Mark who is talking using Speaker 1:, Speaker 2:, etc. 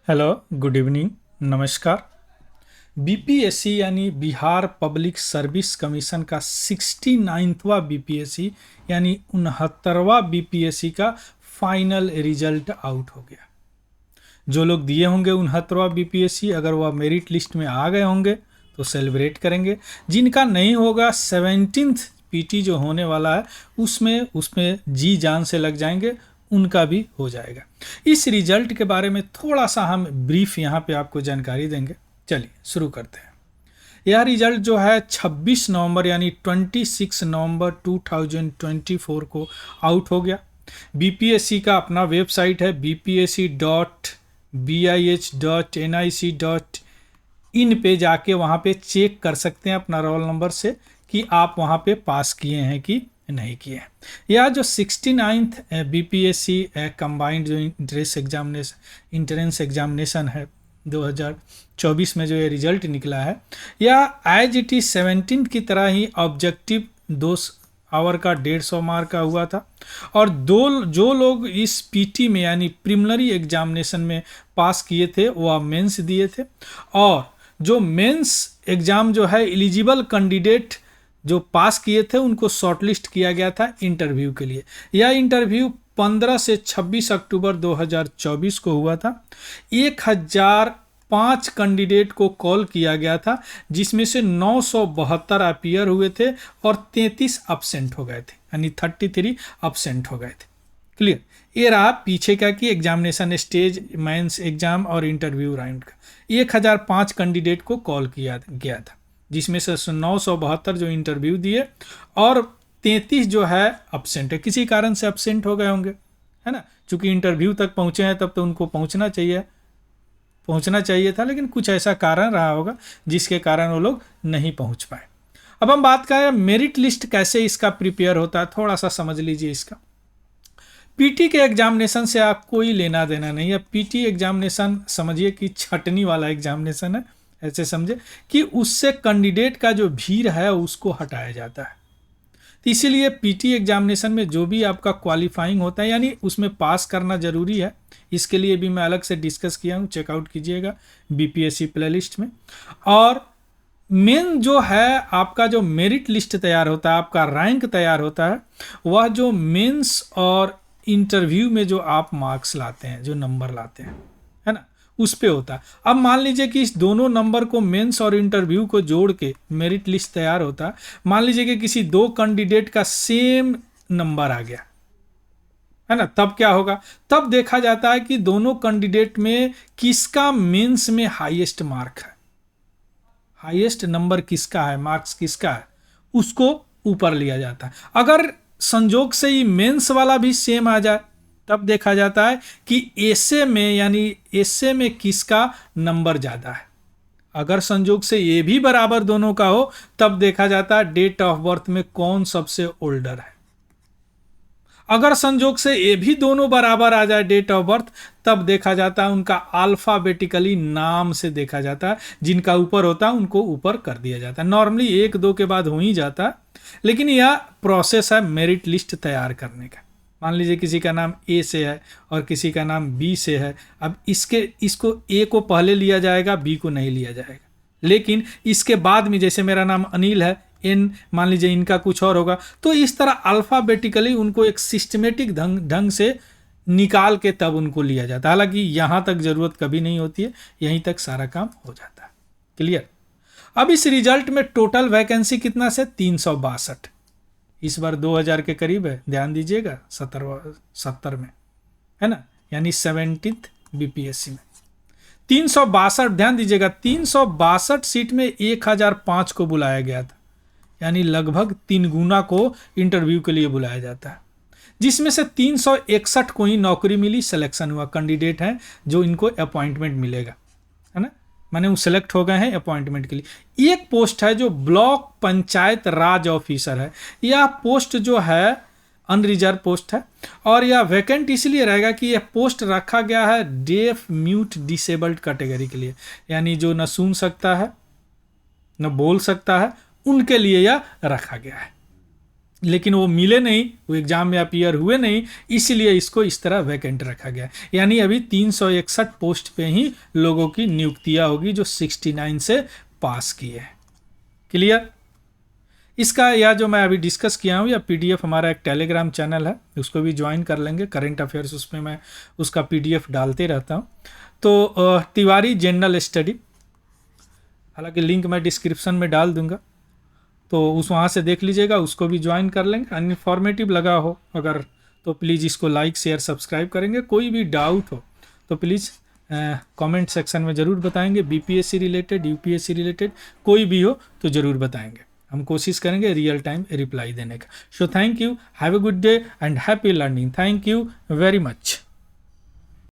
Speaker 1: Hello, good evening, नमस्कार। BPSC यानी Bihar public service commission का 69वां बीपीएससी यानी 69वां बीपीएससी का फाइनल रिजल्ट आउट हो गया। जो लोग दिए होंगे 69वां बीपीएससी, अगर वह मेरिट लिस्ट में आ गए होंगे तो सेलिब्रेट करेंगे। जिनका नहीं होगा, 17th पीटी जो होने वाला है उसमें जी जान से लग जाएंगे, उनका भी हो जाएगा। इस रिजल्ट के बारे में थोड़ा सा हम ब्रीफ यहाँ पे आपको जानकारी देंगे। चलिए शुरू करते हैं। यह रिजल्ट जो है 26 नवंबर यानी 26 नवंबर 2024 को आउट हो गया। बीपीएससी का अपना वेबसाइट है bpsc.bih.nic.in पे जाके वहाँ पे चेक कर सकते हैं अपना रोल नंबर से कि आप वहाँ पे पास किए हैं कि नहीं किए हैं। यह जो 69th बीपीएससी कंबाइंड जो इंट्रेंस एग्जामिनेशन है 2024 में जो ये रिजल्ट निकला है, यह एज इट इज 17 की तरह ही ऑब्जेक्टिव 2 आवर का 150 मार्क का हुआ था। और जो लोग इस पीटी में यानी प्रिलिमिनरी एग्जामिनेशन में पास किए थे वह मेंस दिए थे, और जो मेंस एग्जाम जो है एलिजिबल कैंडिडेट जो पास किए थे उनको शॉर्टलिस्ट किया गया था इंटरव्यू के लिए। यह इंटरव्यू 15 से 26 अक्टूबर 2024 को हुआ था। 1005 कैंडिडेट को कॉल किया गया था, जिसमें से 972 अपीयर हुए थे और 33 अब्सेंट हो गए थे, यानी 33 अब्सेंट हो गए थे। क्लियर। ये रहा पीछे का कि एग्जामिनेशन स्टेज, मेंस एग्जाम और इंटरव्यू राउंड का 1005 कैंडिडेट को कॉल किया गया था, जिसमें से 972 जो इंटरव्यू दिए और 33 जो है अब्सेंट है, किसी कारण से अब्सेंट हो गए होंगे, है ना। चूंकि इंटरव्यू तक पहुंचे हैं तब तो उनको पहुंचना चाहिए था, लेकिन कुछ ऐसा कारण रहा होगा जिसके कारण वो लोग नहीं पहुंच पाए। अब हम बात करें मेरिट लिस्ट कैसे इसका प्रिपेयर होता है, थोड़ा सा समझ लीजिए इसका। पीटी के एग्जामिनेशन से आप कोई लेना देना नहीं है। पीटी एग्जामिनेशन समझिए कि छटनी वाला एग्जामिनेशन है, ऐसे समझे कि उससे कैंडिडेट का जो भीड़ है उसको हटाया जाता है। तो इसीलिए पीटी एग्जामिनेशन में जो भी आपका क्वालिफाइंग होता है यानी उसमें पास करना जरूरी है। इसके लिए भी मैं अलग से डिस्कस किया हूँ, चेकआउट कीजिएगा बीपीएससी प्लेलिस्ट में। और मेन जो है आपका जो मेरिट लिस्ट तैयार होता है, आपका रैंक तैयार होता है, वह जो मेंस और इंटरव्यू में जो आप मार्क्स लाते हैं, जो नंबर लाते हैं, है ना, उस पे होता है। अब मान लीजिए कि इस दोनों नंबर को मेंस और इंटरव्यू को जोड़ के मेरिट लिस्ट तैयार होता है। मान लीजिए कि किसी दो कैंडिडेट का सेम नंबर आ गया, है ना, तब क्या होगा? तब देखा जाता है कि दोनों कैंडिडेट में किसका मेंस में हाईएस्ट मार्क है, हाईएस्ट नंबर किसका है, मार्क्स किसका है, उसको ऊपर लिया जाता है। अगर संजोग से ही मेंस वाला भी सेम आ जाए तब देखा जाता है कि एसे में यानी एसे में किसका नंबर ज़्यादा है। अगर संजोग से ये भी बराबर दोनों का हो तब देखा जाता है डेट ऑफ बर्थ में कौन सबसे ओल्डर है। अगर संजोग से ये भी दोनों बराबर आ जाए डेट ऑफ बर्थ, तब देखा जाता है उनका अल्फाबेटिकली नाम से देखा जाता है, जिनका ऊपर होता है उनको ऊपर कर दिया जाता है। नॉर्मली 1-2 के बाद हो ही जाता है, लेकिन यह प्रोसेस है मेरिट लिस्ट तैयार करने का। मान लीजिए किसी का नाम ए से है और किसी का नाम बी से है। अब इसको ए को पहले लिया जाएगा, बी को नहीं लिया जाएगा। लेकिन इसके बाद में जैसे मेरा नाम अनिल है, एन मान लीजिए इनका कुछ और होगा, तो इस तरह अल्फ़ाबेटिकली उनको एक सिस्टमेटिक ढंग से निकाल के तब उनको लिया जाता है। हालांकि यहाँ तक ज़रूरत कभी नहीं होती है, यहीं तक सारा काम हो जाता है। क्लियर। अब इस रिजल्ट में टोटल वैकेंसी कितना से 362, इस बार 2000 के करीब है, ध्यान दीजिएगा 70 में, है ना, यानी 17th बीपीएससी में 362, ध्यान दीजिएगा 362 सीट में 1005 को बुलाया गया था, यानी लगभग 3 गुना को इंटरव्यू के लिए बुलाया जाता है, जिसमें से 361 को ही नौकरी मिली, सिलेक्शन हुआ, कैंडिडेट हैं जो इनको अपॉइंटमेंट मिलेगा, है ना, माने वो सेलेक्ट हो गए हैं अपॉइंटमेंट के लिए। एक पोस्ट है जो ब्लॉक पंचायत राज ऑफिसर है। यह पोस्ट जो है अनरिजर्व पोस्ट है, और यह वैकेंट इसलिए रहेगा कि यह पोस्ट रखा गया है डेफ म्यूट डिसेबल्ड कैटेगरी के लिए, यानी जो न सुन सकता है न बोल सकता है, उनके लिए यह रखा गया है। लेकिन वो मिले नहीं, वो एग्जाम में अपीयर हुए नहीं, इसलिए इसको इस तरह वैकेंट रखा गया। यानी अभी 361 पोस्ट पे ही लोगों की नियुक्तियां होगी जो 69 से पास किए हैं। क्लियर? इसका या जो मैं अभी डिस्कस किया हूँ या पीडीएफ, हमारा एक टेलीग्राम चैनल है, उसको भी ज्वाइन कर लेंगे, करंट अफेयर्स उसमें मैं उसका पीडीएफ डालते रहता हूँ। तो तिवारी जनरल स्टडी, हालांकि लिंक मैं डिस्क्रिप्शन में डाल दूंगा, तो उस वहाँ से देख लीजिएगा, उसको भी ज्वाइन कर लेंगे। इन्फॉर्मेटिव लगा हो अगर तो प्लीज़ इसको लाइक शेयर सब्सक्राइब करेंगे। कोई भी डाउट हो तो प्लीज़ कमेंट सेक्शन में ज़रूर बताएंगे, बीपीएससी रिलेटेड, यूपीएससी रिलेटेड कोई भी हो तो ज़रूर बताएंगे, हम कोशिश करेंगे रियल टाइम रिप्लाई देने का। So thank you, have a good day and happy learning. Thank you very much.